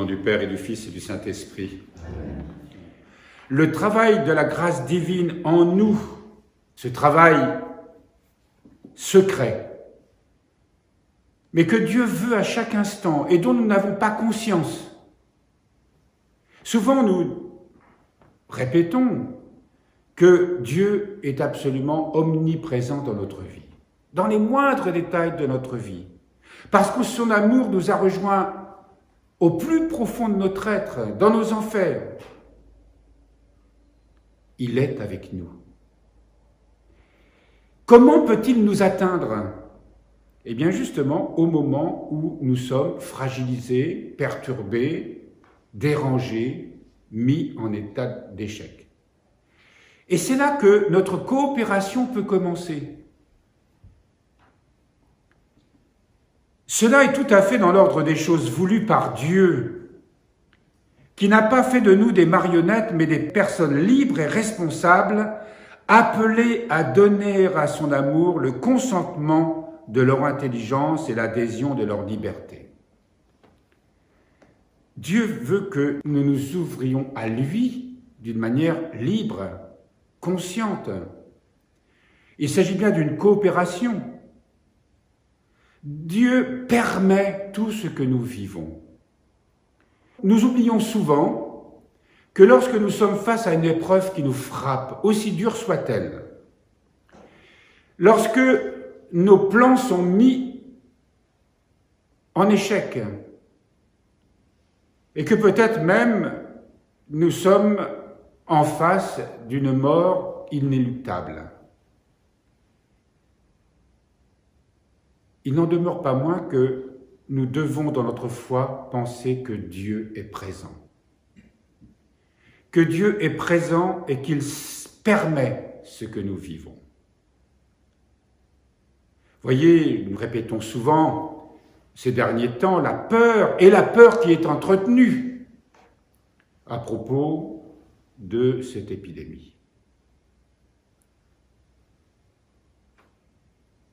du Père et du Fils et du Saint-Esprit. Le travail de la grâce divine en nous, ce travail secret, mais que Dieu veut à chaque instant et dont nous n'avons pas conscience. Souvent nous répétons que Dieu est absolument omniprésent dans notre vie, dans les moindres détails de notre vie, parce que son amour nous a rejoints au plus profond de notre être, dans nos enfers. Il est avec nous. Comment peut-il nous atteindre? Eh bien justement au moment où nous sommes fragilisés, perturbés, dérangés, mis en état d'échec. Et c'est là que notre coopération peut commencer. Cela est tout à fait dans l'ordre des choses voulues par Dieu, qui n'a pas fait de nous des marionnettes, mais des personnes libres et responsables, appelées à donner à son amour le consentement de leur intelligence et l'adhésion de leur liberté. Dieu veut que nous nous ouvrions à lui d'une manière libre, consciente. Il s'agit bien d'une coopération. Dieu permet tout ce que nous vivons. Nous oublions souvent que lorsque nous sommes face à une épreuve qui nous frappe, aussi dure soit-elle, lorsque nos plans sont mis en échec, et que peut-être même nous sommes en face d'une mort inéluctable, il n'en demeure pas moins que nous devons, dans notre foi, penser que Dieu est présent. Que Dieu est présent et qu'il permet ce que nous vivons. Voyez, nous répétons souvent ces derniers temps la peur, et la peur qui est entretenue à propos de cette épidémie.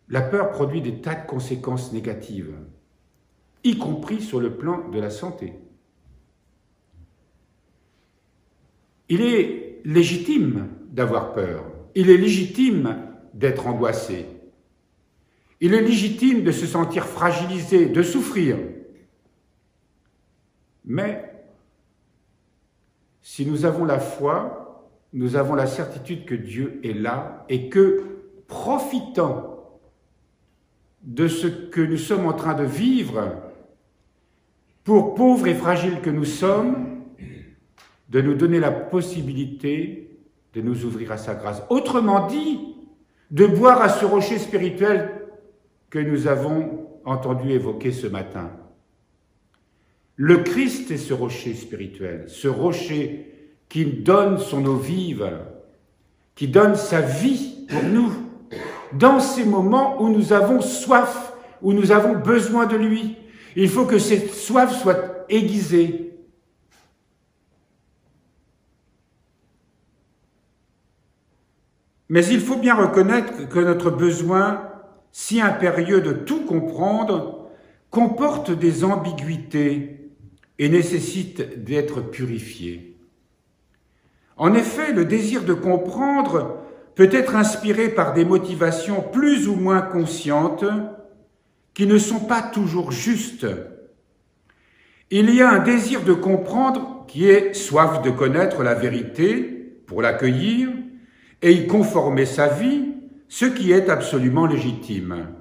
La peur produit des tas de conséquences négatives, y compris sur le plan de la santé. Il est légitime d'avoir peur, il est légitime d'être angoissé, il est légitime de se sentir fragilisé, de souffrir. Mais si nous avons la foi, nous avons la certitude que Dieu est là et que, profitant de ce que nous sommes en train de vivre, pour pauvres et fragiles que nous sommes, de nous donner la possibilité de nous ouvrir à sa grâce. Autrement dit, de boire à ce rocher spirituel que nous avons entendu évoquer ce matin. Le Christ est ce rocher spirituel, ce rocher qui donne son eau vive, qui donne sa vie pour nous, dans ces moments où nous avons soif, où nous avons besoin de lui. Il faut que cette soif soit aiguisée. Mais il faut bien reconnaître que notre besoin, si impérieux de tout comprendre, comporte des ambiguïtés et nécessite d'être purifié. En effet, le désir de comprendre peut être inspiré par des motivations plus ou moins conscientes qui ne sont pas toujours justes. Il y a un désir de comprendre qui est soif de connaître la vérité pour l'accueillir et y conformer sa vie, ce qui est absolument légitime.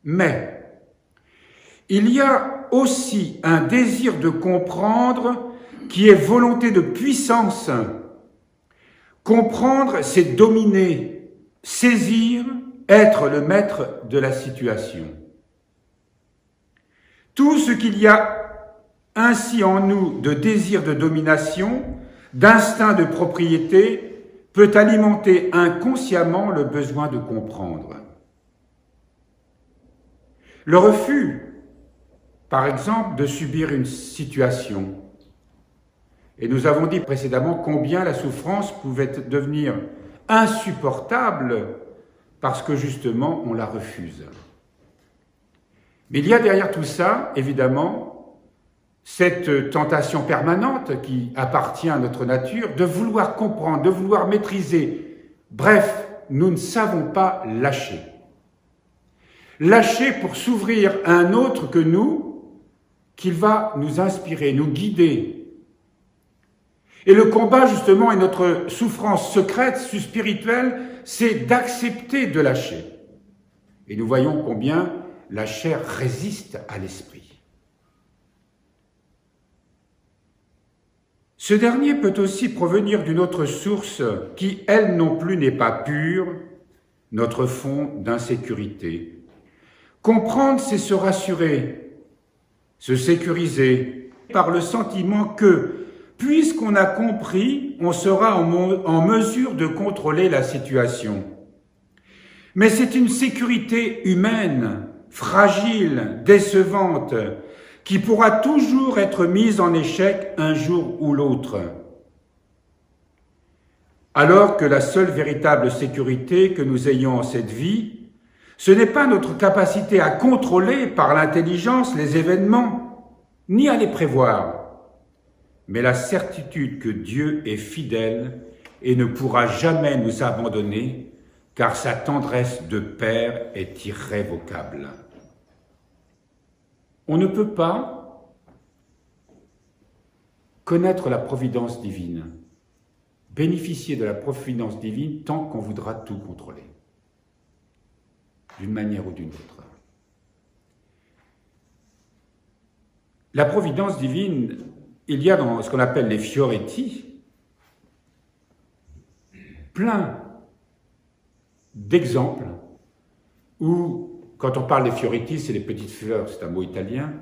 Mais il y a aussi un désir de comprendre qui est volonté de puissance. Comprendre, c'est dominer, saisir, être le maître de la situation. Tout ce qu'il y a ainsi en nous de désir de domination, d'instinct de propriété, peut alimenter inconsciemment le besoin de comprendre. Le refus, par exemple, de subir une situation. Et nous avons dit précédemment combien la souffrance pouvait devenir insupportable parce que justement on la refuse. Mais il y a derrière tout ça, évidemment, cette tentation permanente qui appartient à notre nature, de vouloir comprendre, de vouloir maîtriser. Bref, nous ne savons pas lâcher. Lâcher pour s'ouvrir à un autre que nous, qu'il va nous inspirer, nous guider. Et le combat, justement, et notre souffrance secrète, spirituelle, c'est d'accepter de lâcher. Et nous voyons combien la chair résiste à l'esprit. Ce dernier peut aussi provenir d'une autre source qui, elle non plus, n'est pas pure, notre fond d'insécurité. Comprendre, c'est se rassurer, se sécuriser par le sentiment que, puisqu'on a compris, on sera en mesure de contrôler la situation. Mais c'est une sécurité humaine, fragile, décevante, qui pourra toujours être mise en échec un jour ou l'autre. Alors que la seule véritable sécurité que nous ayons en cette vie, ce n'est pas notre capacité à contrôler par l'intelligence les événements, ni à les prévoir, mais la certitude que Dieu est fidèle et ne pourra jamais nous abandonner, car sa tendresse de Père est irrévocable. On ne peut pas connaître la providence divine, bénéficier de la providence divine tant qu'on voudra tout contrôler, d'une manière ou d'une autre. La providence divine, il y a dans ce qu'on appelle les fioretti, plein d'exemples où, quand on parle des fioretti, c'est les petites fleurs, c'est un mot italien,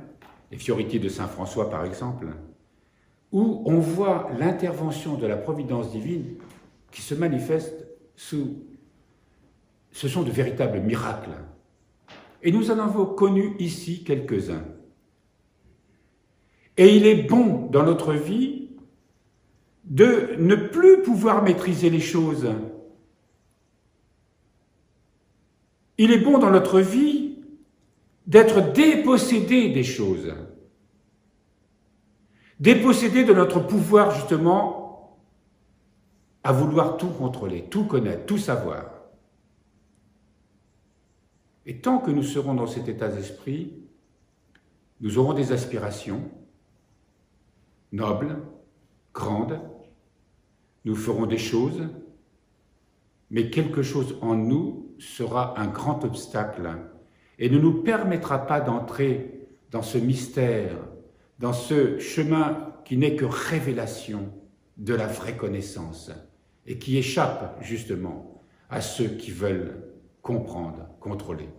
les fioretti de Saint François par exemple, où on voit l'intervention de la providence divine qui se manifeste sous... Ce sont de véritables miracles. Et nous en avons connu ici quelques-uns. Et il est bon dans notre vie de ne plus pouvoir maîtriser les choses. Il est bon dans notre vie d'être dépossédé des choses, dépossédé de notre pouvoir justement à vouloir tout contrôler, tout connaître, tout savoir. Et tant que nous serons dans cet état d'esprit, nous aurons des aspirations nobles, grandes, nous ferons des choses, mais quelque chose en nous sera un grand obstacle et ne nous permettra pas d'entrer dans ce mystère, dans ce chemin qui n'est que révélation de la vraie connaissance et qui échappe justement à ceux qui veulent comprendre, contrôler.